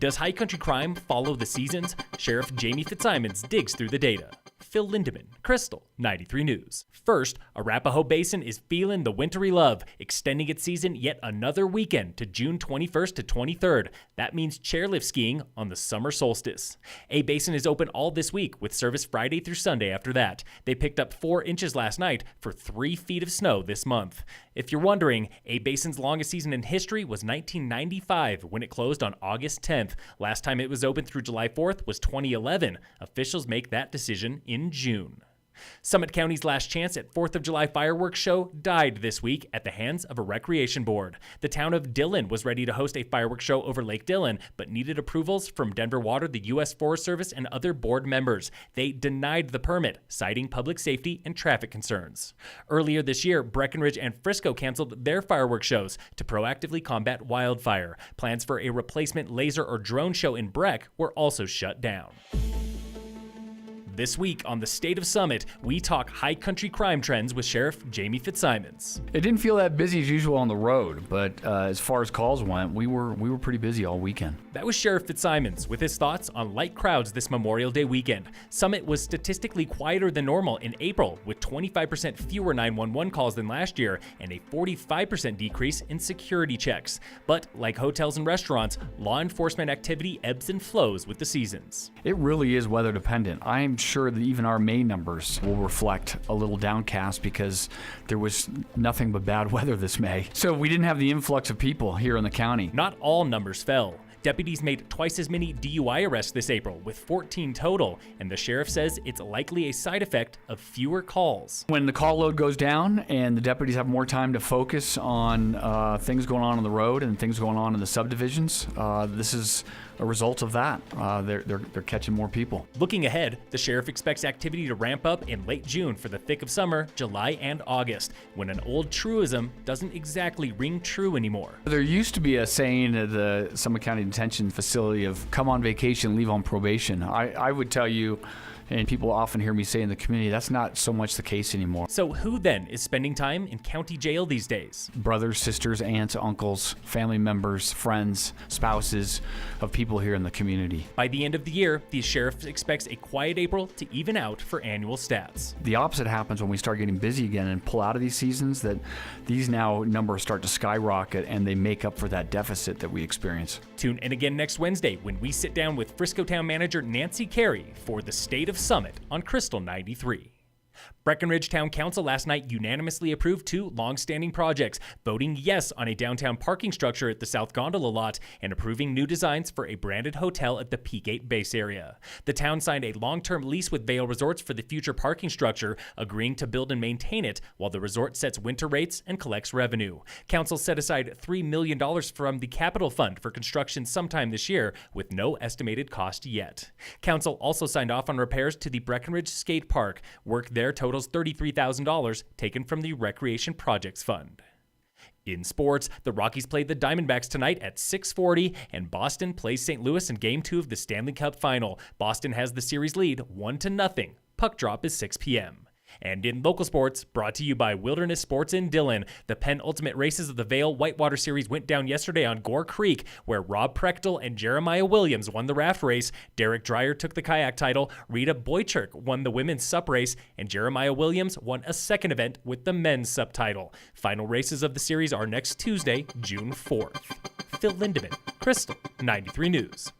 Does high country crime follow the seasons? Sheriff Jamie Fitzsimons digs through the data. Phil Lindeman, Krystal, 93 News. First, Arapahoe Basin is feeling the wintry love, extending its season yet another weekend to June 21st to 23rd. That means chairlift skiing on the Summer Solstice. A Basin is open all this week with service Friday through Sunday after that. They picked up 4 inches last night for 3 feet of snow this month. If you're wondering, A Basin's longest season in history was 1995 when it closed on August 10th. Last time it was open through July 4th was 2011. Officials make that decision in June. Summit County's last chance at 4th of July fireworks show died this week at the hands of a recreation board. The town of Dillon was ready to host a fireworks show over Lake Dillon, but needed approvals from Denver Water, the U.S. Forest Service, and other board members. They denied the permit, citing public safety and traffic concerns. Earlier this year, Breckenridge and Frisco canceled their fireworks shows to proactively combat wildfire. Plans for a replacement laser or drone show in Breck were also shut down. This week on the State of Summit, we talk high country crime trends with Sheriff Jamie Fitzsimons. It didn't feel that busy as usual on the road, but as far as calls went, we were pretty busy all weekend. That was Sheriff Fitzsimons with his thoughts on light crowds this Memorial Day weekend. Summit was statistically quieter than normal in April, with 25% fewer 911 calls than last year and a 45% decrease in security checks. But like hotels and restaurants, law enforcement activity ebbs and flows with the seasons. It really is weather dependent. I'm sure that even our May numbers will reflect a little downcast because there was nothing but bad weather this May. So we didn't have the influx of people here in the county. Not all numbers fell. Deputies made twice as many DUI arrests this April, with 14 total, and the sheriff says it's likely a side effect of fewer calls. When the call load goes down and the deputies have more time to focus on things going on the road and things going on in the subdivisions, this is a result of that. They're catching more people. Looking ahead, the sheriff expects activity to ramp up in late June for the thick of summer, July and August, when an old truism doesn't exactly ring true anymore. There used to be a saying at the Summit County Detention Facility of come on vacation, leave on probation. I would tell you, and people often hear me say in the community, that's not so much the case anymore. So who then is spending time in county jail these days? Brothers, sisters, aunts, uncles, family members, friends, spouses of people here in the community. By the end of the year, the sheriff expects a quiet April to even out for annual stats. The opposite happens when we start getting busy again and pull out of these seasons, that these now numbers start to skyrocket and they make up for that deficit that we experience. Tune in again next Wednesday when we sit down with Frisco Town Manager Nancy Carey for the State of Summit on Krystal 93. Breckenridge Town Council last night unanimously approved 2 long-standing projects, voting yes on a downtown parking structure at the South Gondola lot and approving new designs for a branded hotel at the P-Gate base area. The town signed a long-term lease with Vail Resorts for the future parking structure, agreeing to build and maintain it while the resort sets winter rates and collects revenue. Council set aside $3 million from the capital fund for construction sometime this year, with no estimated cost yet. Council also signed off on repairs to the Breckenridge Skate Park. Work there totals $33,000 taken from the Recreation Projects Fund. In sports, the Rockies played the Diamondbacks tonight at 6:40, and Boston plays St. Louis in Game 2 of the Stanley Cup Final. Boston has the series lead 1-0. Puck drop is 6 p.m. And in local sports, brought to you by Wilderness Sports in Dillon, the penultimate races of the Vail Whitewater Series went down yesterday on Gore Creek, where Rob Prechtel and Jeremiah Williams won the raft race. Derek Dreyer took the kayak title, Rita Boychuk won the women's sup race, and Jeremiah Williams won a second event with the men's sup title. Final races of the series are next Tuesday, June 4th. Phil Lindeman, Krystal, 93 News.